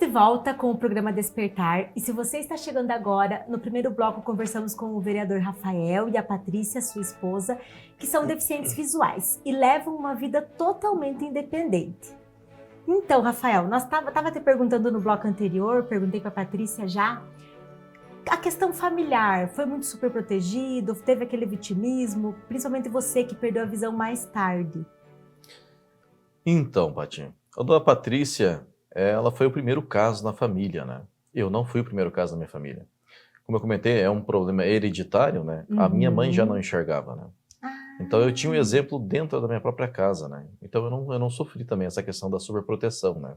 volta com o programa Despertar e se você está chegando agora, no primeiro bloco conversamos com o vereador Rafael e a Patrícia, sua esposa, que são deficientes visuais e levam uma vida totalmente independente. Então, Rafael, nós tava te perguntando no bloco anterior, perguntei para a Patrícia já, a questão familiar, foi muito super protegido, teve aquele vitimismo, principalmente você que perdeu a visão mais tarde. Então, Paty, a dona Patrícia, ela foi o primeiro caso na família, né? Eu não fui o primeiro caso na minha família. Como eu comentei, é um problema hereditário, né? A minha mãe já não enxergava, né? Então eu tinha um exemplo dentro da minha própria casa, né? Então eu não sofri também essa questão da superproteção, né?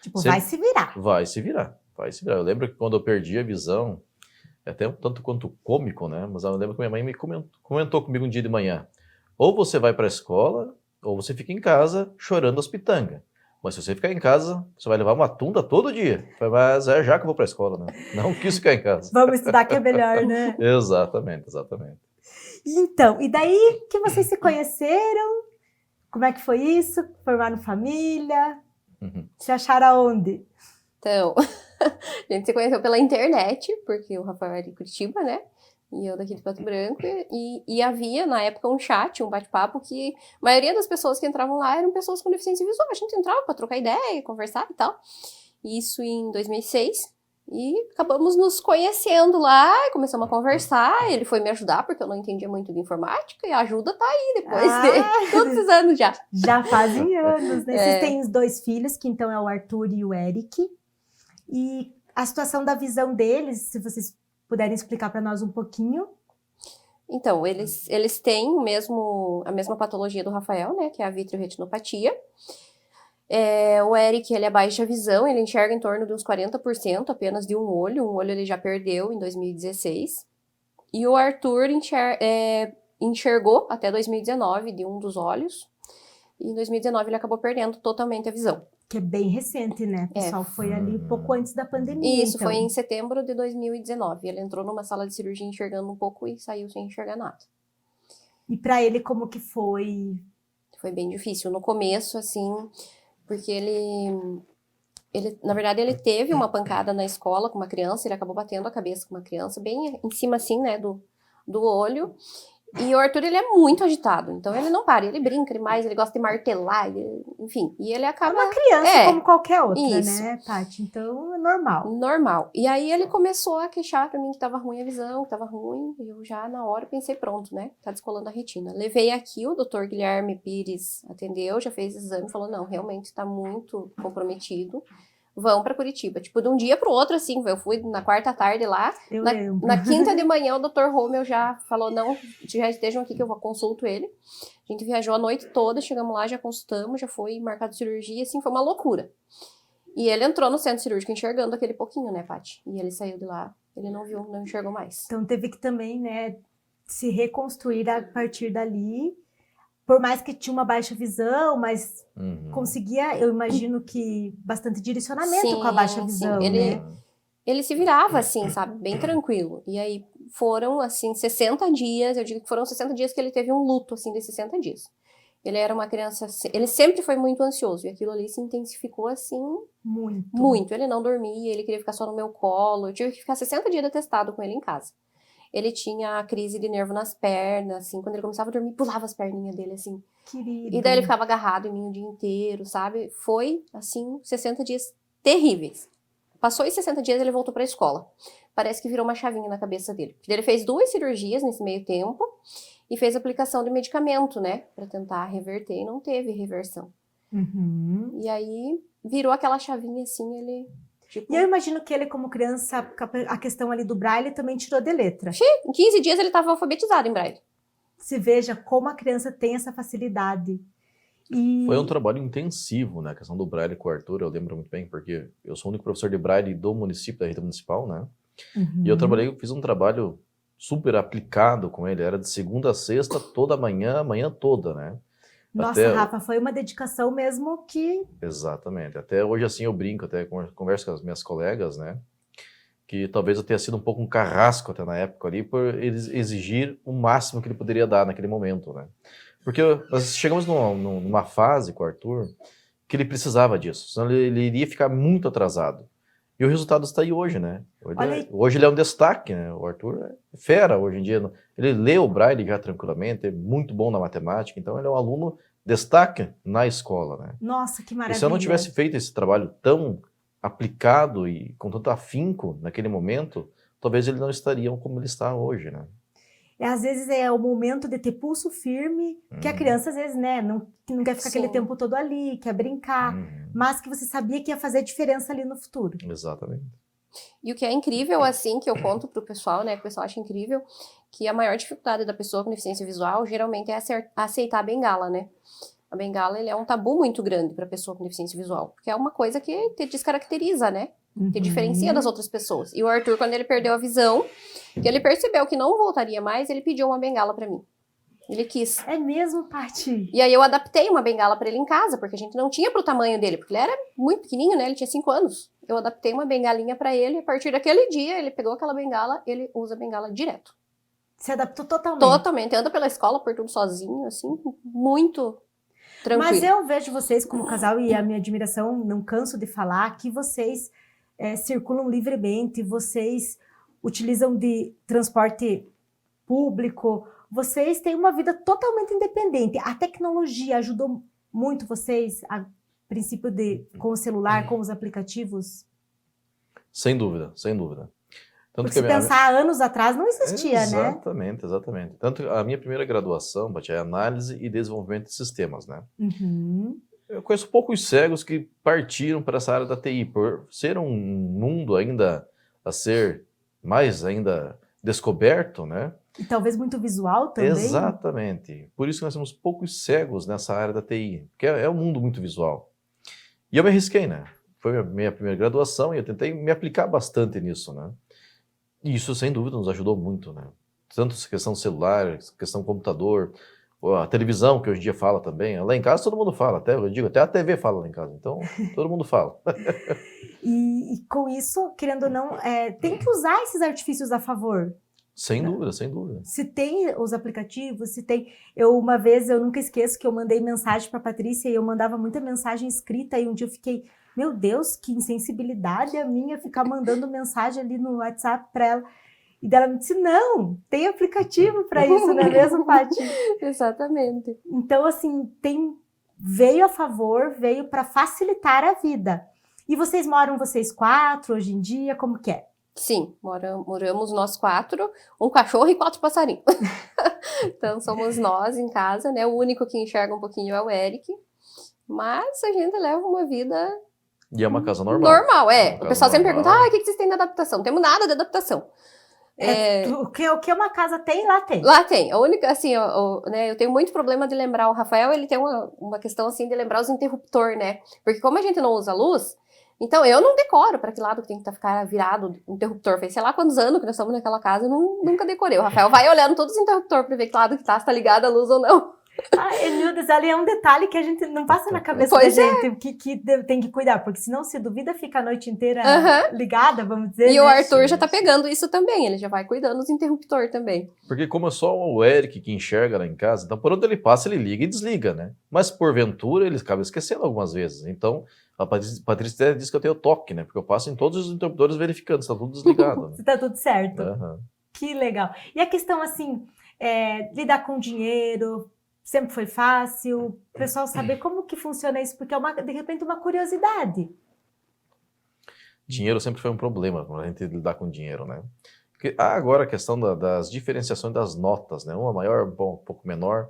Tipo, vai se virar. Vai se virar, vai se virar. Eu lembro que quando eu perdi a visão, é até um tanto quanto cômico, né? Mas eu lembro que minha mãe me comentou comigo um dia de manhã, ou você vai para a escola, ou você fica em casa chorando as pitangas. Mas se você ficar em casa, você vai levar uma tunda todo dia. Eu falei, mas é já que eu vou para a escola, né? Não quis ficar em casa. Vamos estudar que é melhor, né? Exatamente, exatamente. Então, e daí que vocês se conheceram? Como é que foi isso? Formaram família? Se acharam aonde? Então, a gente se conheceu pela internet, porque o Rafael era de Curitiba, né? E eu daqui de Pato Branco. E havia, na época, um chat, um bate-papo, que a maioria das pessoas que entravam lá eram pessoas com deficiência visual. A gente entrava para trocar ideia, conversar e tal. Isso em 2006. E acabamos nos conhecendo lá, e começamos a conversar. Ele foi me ajudar, porque eu não entendia muito de informática, e a ajuda tá aí depois de todos esses anos já. Já fazem anos, né? Vocês têm os 2 filhos, que então é o Arthur e o Eric. E a situação da visão deles, se vocês puderem explicar para nós um pouquinho. Então, eles têm a mesma patologia do Rafael, né? Que é a vitreoretinopatia. O Eric, ele é baixa visão, ele enxerga em torno de uns 40% apenas de um olho ele já perdeu em 2016. E o Arthur enxergou até 2019 de um dos olhos, e em 2019 ele acabou perdendo totalmente a visão. Que é bem recente, né? Pessoal, foi ali pouco antes da pandemia. Isso, então. Foi em setembro de 2019. Ele entrou numa sala de cirurgia enxergando um pouco e saiu sem enxergar nada. E para ele, como que foi? Foi bem difícil. No começo, assim, porque ele na verdade, ele teve uma pancada na escola com uma criança, ele acabou batendo a cabeça com uma criança, bem em cima, assim, né, do olho. E o Arthur, ele é muito agitado, então ele não para, ele brinca demais, ele gosta de martelar, enfim, e ele acaba... É uma criança como qualquer outra, isso. né, Paty? Então é normal. Normal. E aí ele começou a queixar pra mim que tava ruim a visão, que tava ruim, e eu já na hora pensei, pronto, né, tá descolando a retina. Levei aqui, o Dr. Guilherme Pires atendeu, já fez exame, falou, não, realmente tá muito comprometido. Vão pra Curitiba. Tipo, de um dia pro outro, assim, eu fui na quarta tarde lá, na quinta de manhã o Dr. Romeu já falou, não, já estejam aqui que eu consulto ele. A gente viajou a noite toda, chegamos lá, já consultamos, já foi marcado cirurgia, assim, foi uma loucura. E ele entrou no centro cirúrgico enxergando aquele pouquinho, né, Paty? E ele saiu de lá, ele não viu, não enxergou mais. Então teve que também, né, se reconstruir a partir dali. Por mais que tinha uma baixa visão, mas conseguia, eu imagino que, bastante direcionamento com a baixa visão, né? Ele se virava, assim, sabe? Bem tranquilo. E aí foram, assim, 60 dias, eu digo que foram 60 dias que ele teve um luto, assim, de 60 dias. Ele era uma criança, ele sempre foi muito ansioso, e aquilo ali se intensificou, assim... Muito. Ele não dormia, ele queria ficar só no meu colo, eu tive que ficar 60 dias atestado com ele em casa. Ele tinha crise de nervo nas pernas, assim, quando ele começava a dormir, pulava as perninhas dele, assim. Querido. E daí ele ficava agarrado em mim o dia inteiro, sabe? Foi, assim, 60 dias terríveis. Passou os 60 dias, ele voltou pra escola. Parece que virou uma chavinha na cabeça dele. Ele fez 2 cirurgias nesse meio tempo e fez aplicação de medicamento, né? Pra tentar reverter, e não teve reversão. E aí, virou aquela chavinha, assim, ele... Tipo... E eu imagino que ele, como criança, a questão ali do braille também tirou de letra. Em 15 dias ele estava alfabetizado em braille. Se veja como a criança tem essa facilidade. Foi um trabalho intensivo, né? A questão do braille com o Arthur, eu lembro muito bem, porque eu sou o único professor de braille do município, da rede municipal, né? E eu fiz um trabalho super aplicado com ele, era de segunda a sexta, toda manhã, a manhã toda, né? Nossa, Rafa, foi uma dedicação mesmo que... Exatamente. Até hoje, assim, eu brinco, até converso com as minhas colegas, né? Que talvez eu tenha sido um pouco um carrasco até na época ali, por eles exigir o máximo que ele poderia dar naquele momento, né? Porque nós chegamos numa fase com o Arthur que ele precisava disso, senão ele iria ficar muito atrasado. E o resultado está aí hoje, né? Olha aí. Hoje ele é um destaque, né? O Arthur é fera hoje em dia. Ele lê o Braille já tranquilamente, é muito bom na matemática, então ele é um aluno destaque na escola, né? Nossa, que E maravilha. se eu não tivesse feito esse trabalho tão aplicado e com tanto afinco naquele momento, talvez ele não estaria como ele está hoje, né? Às vezes é o momento de ter pulso firme, que a criança às vezes, né, não quer ficar aquele Sim. tempo todo ali, quer brincar, mas que você sabia que ia fazer diferença ali no futuro. Exatamente. E o que é incrível, assim, que eu conto pro pessoal, né, que o pessoal acha incrível, que a maior dificuldade da pessoa com deficiência visual, geralmente, é aceitar a bengala, né? A bengala, ele é um tabu muito grande pra pessoa com deficiência visual, porque é uma coisa que te descaracteriza, né? Te diferencia das outras pessoas. E o Arthur, quando ele perdeu a visão, que ele percebeu que não voltaria mais, ele pediu uma bengala pra mim. Ele quis. É mesmo, Paty? E aí eu adaptei uma bengala pra ele em casa, porque a gente não tinha pro tamanho dele, porque ele era muito pequenininho, né? Ele tinha 5 anos. Eu adaptei uma bengalinha pra ele, e a partir daquele dia, ele pegou aquela bengala, ele usa a bengala direto. Se adaptou totalmente. Totalmente. Anda pela escola por tudo sozinho, assim, muito tranquilo. Mas eu vejo vocês como casal, e a minha admiração, não canso de falar, que vocês circulam livremente, vocês utilizam de transporte público, vocês têm uma vida totalmente independente. A tecnologia ajudou muito vocês, a princípio com o celular, com os aplicativos? Sem dúvida, sem dúvida. Tanto Porque se pensar anos atrás não existia, exatamente, né? Exatamente. Tanto a minha primeira graduação, Paty, é análise e desenvolvimento de sistemas, né? Eu conheço poucos cegos que partiram para essa área da TI, por ser um mundo ainda a ser mais ainda descoberto, né? E talvez muito visual também. Exatamente. Por isso que nós temos poucos cegos nessa área da TI, porque é um mundo muito visual. E eu me arrisquei, né? Foi a minha primeira graduação e eu tentei me aplicar bastante nisso, né? E isso, sem dúvida, nos ajudou muito, né? Tanto essa questão do celular, questão do computador, a televisão, que hoje em dia fala também. Lá em casa todo mundo fala, até a TV fala lá em casa, então todo mundo fala. E com isso, querendo ou não, tem que usar esses artifícios a favor. Sem dúvida, sem dúvida. Se tem os aplicativos, se tem... Uma vez, eu nunca esqueço que eu mandei mensagem para a Patrícia e eu mandava muita mensagem escrita e um dia eu fiquei, meu Deus, que insensibilidade a minha ficar mandando mensagem ali no WhatsApp para ela. E dela me disse, não, tem aplicativo para isso, não é mesmo, Paty? Exatamente. Então, assim, veio a favor, veio para facilitar a vida. E vocês 4 hoje em dia, como que é? Sim, moramos nós 4, um cachorro e 4 passarinhos. Então somos nós em casa, né? O único que enxerga um pouquinho é o Eric. Mas a gente leva uma vida... E é uma casa normal. Normal, É o pessoal sempre pergunta, o que vocês têm de adaptação? Não temos nada de adaptação. O que uma casa tem, lá tem. Lá tem. A única, assim, né, eu tenho muito problema de lembrar. O Rafael, ele tem uma questão, assim, de lembrar os interruptores, né? Porque como a gente não usa luz, então eu não decoro para que lado que tem que ficar virado o interruptor. Fez sei lá quantos anos que nós estamos naquela casa, eu nunca decorei. O Rafael vai olhando todos os interruptores para ver que lado que tá, se tá ligada a luz ou não. Nildes, ali é um detalhe que a gente não passa na cabeça da gente, que tem que cuidar, porque senão se duvida fica a noite inteira ligada, vamos dizer. E né? o Arthur já tá pegando isso também, ele já vai cuidando dos interruptores também. Porque como é só o Eric que enxerga lá em casa, então por onde ele passa ele liga e desliga, né? Mas porventura ele acaba esquecendo algumas vezes, então a Patrícia até diz que eu tenho toque, né? Porque eu passo em todos os interruptores verificando se tá tudo desligado. Né? Se tá tudo certo. Uhum. Que legal. E a questão assim, lidar com dinheiro... Sempre foi fácil, o pessoal saber como que funciona isso, porque é de repente uma curiosidade. Dinheiro sempre foi um problema quando a gente lidar com dinheiro, né? Porque há agora a questão das diferenciações das notas, né? Uma maior, um pouco menor,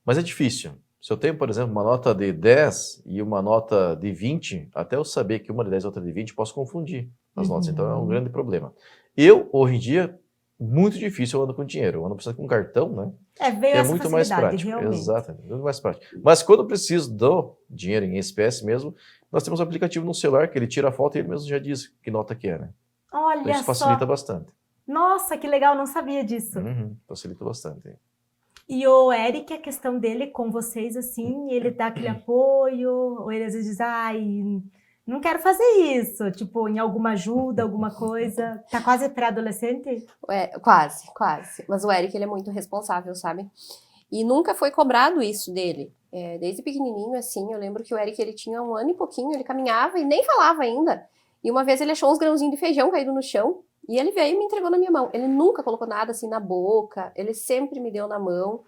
mas é difícil. Se eu tenho, por exemplo, uma nota de 10 e uma nota de 20, até eu saber que uma de 10 e outra de 20, posso confundir as notas, então é um grande problema. Eu, hoje em dia, muito difícil eu ando com dinheiro, eu ando precisando com cartão, né? Veio essa muito mais prático, realmente. exatamente, muito mais prático. Mas quando eu preciso do dinheiro em espécie mesmo, nós temos um aplicativo no celular que ele tira a foto e ele mesmo já diz que nota que é, né? Olha então isso facilita bastante. Nossa, que legal, não sabia disso. Facilita bastante. E o Eric, a questão dele com vocês, assim, ele dá aquele apoio, ou ele às vezes diz, não quero fazer isso, tipo, em alguma ajuda, alguma coisa. Tá quase pré-adolescente? Quase. Mas o Eric, ele é muito responsável, sabe? E nunca foi cobrado isso dele. Desde pequenininho, assim, eu lembro que o Eric, ele tinha 1 ano e pouquinho, ele caminhava e nem falava ainda. E uma vez ele achou uns grãozinhos de feijão caído no chão, e ele veio e me entregou na minha mão. Ele nunca colocou nada assim na boca, ele sempre me deu na mão.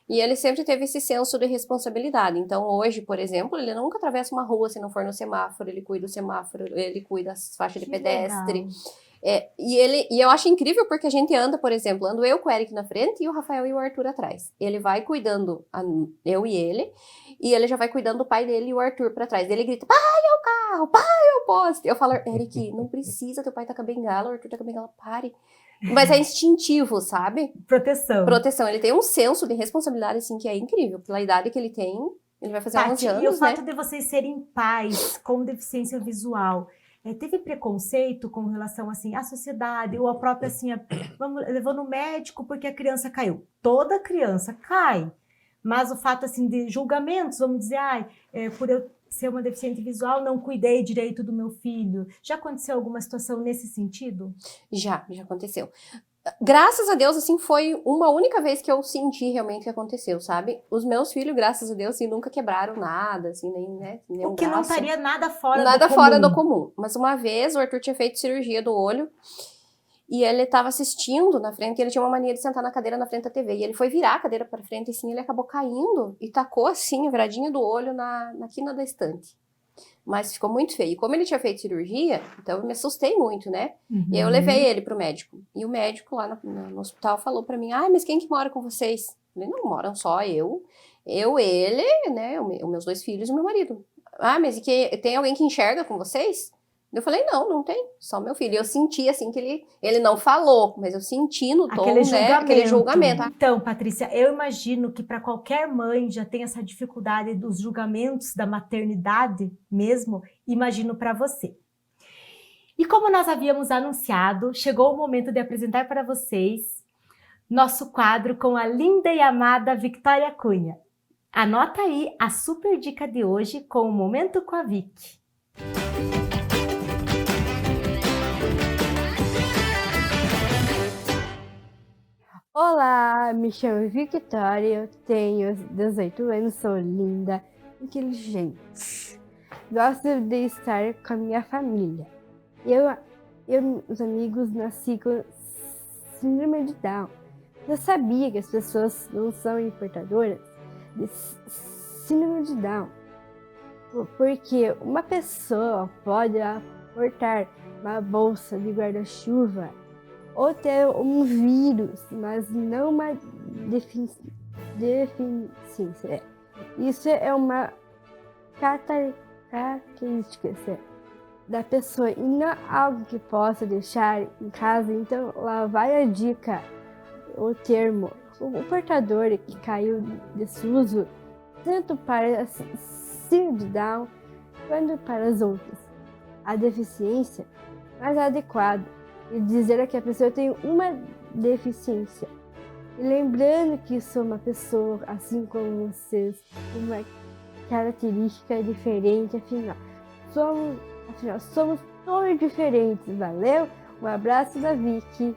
E ele sempre teve esse senso de responsabilidade. Então, hoje, por exemplo, ele nunca atravessa uma rua se não for no semáforo, ele cuida do semáforo, ele cuida das faixas de pedestre. Legal. E eu acho incrível porque a gente anda, por exemplo, ando eu com o Eric na frente e o Rafael e o Arthur atrás. Ele vai cuidando, eu e ele já vai cuidando do pai dele e o Arthur pra trás. Ele grita, pai é o carro, pai é o poste. Eu falo, Eric, não precisa, teu pai tá com a bengala, o Arthur tá com a bengala, pare. Mas é instintivo, sabe? Proteção. Ele tem um senso de responsabilidade, assim, que é incrível. Pela idade que ele tem, ele vai fazer 11 anos, e o né? fato de vocês serem pais com deficiência visual, teve preconceito com relação, assim, à sociedade, ou a própria, assim, levou no médico porque a criança caiu. Toda criança cai. Mas o fato, assim, de julgamentos, vamos dizer, por eu ser uma deficiente visual, não cuidei direito do meu filho. Já aconteceu alguma situação nesse sentido? Já aconteceu. Graças a Deus, assim, foi uma única vez que eu senti realmente que aconteceu, sabe? Os meus filhos, graças a Deus, assim, nunca quebraram nada, assim, nem o que não estaria nada fora do comum. Mas uma vez, o Arthur tinha feito cirurgia do olho e ele estava assistindo na frente e ele tinha uma mania de sentar na cadeira na frente da TV. E ele foi virar a cadeira para frente e, assim, ele acabou caindo e tacou, assim, a viradinha do olho na quina da estante. Mas ficou muito feio. E como ele tinha feito cirurgia, então eu me assustei muito, né? Uhum. E aí eu levei ele pro médico. E o médico lá no hospital falou pra mim, mas quem que mora com vocês? Eu falei, não, moram só eu, ele, né, os meus 2 filhos e o meu marido. Mas tem alguém que enxerga com vocês? Eu falei, não tem, só meu filho. E eu senti, assim, que ele não falou, mas eu senti no tom, aquele julgamento. Então, Patrícia, eu imagino que para qualquer mãe já tem essa dificuldade dos julgamentos da maternidade mesmo, imagino para você. E como nós havíamos anunciado, chegou o momento de apresentar para vocês nosso quadro com a linda e amada Victoria Cunha. Anota aí a super dica de hoje com o Momento com a Vic. Olá, me chamo Victoria, eu tenho 18 anos, sou linda, inteligente. Gosto de estar com a minha família. Eu e meus amigos nasci com síndrome de Down. Eu sabia que as pessoas não são portadoras de síndrome de Down, porque uma pessoa pode portar uma bolsa de guarda-chuva ou ter um vírus, mas não uma deficiência. Isso é uma característica da pessoa e não algo que possa deixar em casa. Então lá vai a dica, o termo. O portador que caiu de desuso, tanto para a síndrome de Down quanto para as outras. A deficiência mais adequada e dizer que a pessoa tem uma deficiência. E lembrando que sou uma pessoa, assim como vocês, uma característica diferente, afinal somos todos diferentes, valeu? Um abraço da Vicky.